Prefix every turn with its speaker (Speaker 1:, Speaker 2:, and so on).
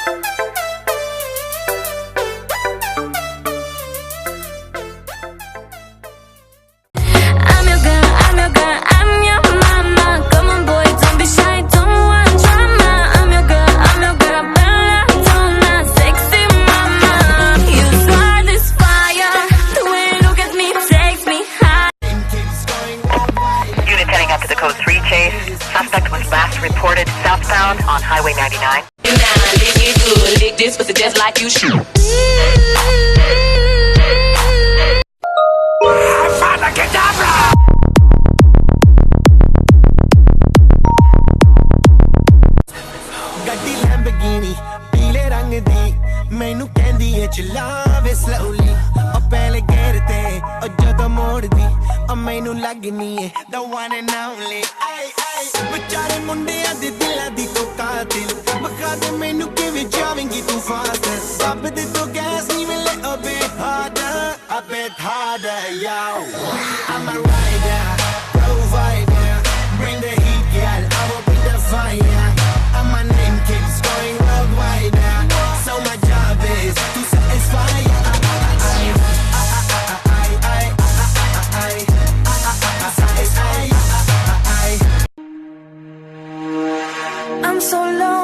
Speaker 1: I'm your girl, I'm your girl, I'm your mama. Come on, boy, don't be shy, don't want drama. I'm your girl, Bella Donna, sexy mama. You start this fire, the way you look at me takes me high.
Speaker 2: Unit heading up to the Code 3 chase. Suspect was last reported southbound on Highway 99.
Speaker 3: You now lick it good, lick this pussy just like you should.
Speaker 4: ਗੱਡੀ ਲੈਂਬਗੀਨੀ ਪੀਲੇ ਰੰਗ ਦੀ ਮੈਨੂੰ ਕਹਿੰਦੀ ਏ ਚਲਾਵੇ slowly ਉਹ ਪਹਿਲੇ ਗੇਰ ਤੇ ਉਹ ਜਦੋਂ ਮੋੜਦੀ ਉਹ ਮੈਨੂੰ ਲੱਗਨੀ ਏ the one and only ਵਿਚਾਰੇ ਮੁੰਡਿਆਂ ਦੇ ਦਿਲਾਂ ਦੀ ਤੂੰ ਕਾਤਿਲ ਬਖਾ ਦੇ ਮੈਨੂੰ ਕਿਵੇਂ ਜਾਵੇਂਗੀ ਤੂੰ ਫਾਸਟ ਰੱਬ ਦੇ ਤੋਂ ਗੈਸ ਨਹੀਂ ਮਿਲੇ a bit harder yo I'm a rider provider bring the heat girl I will be the fire and my name keeps going worldwide so my job is to satisfy
Speaker 1: I'm so low.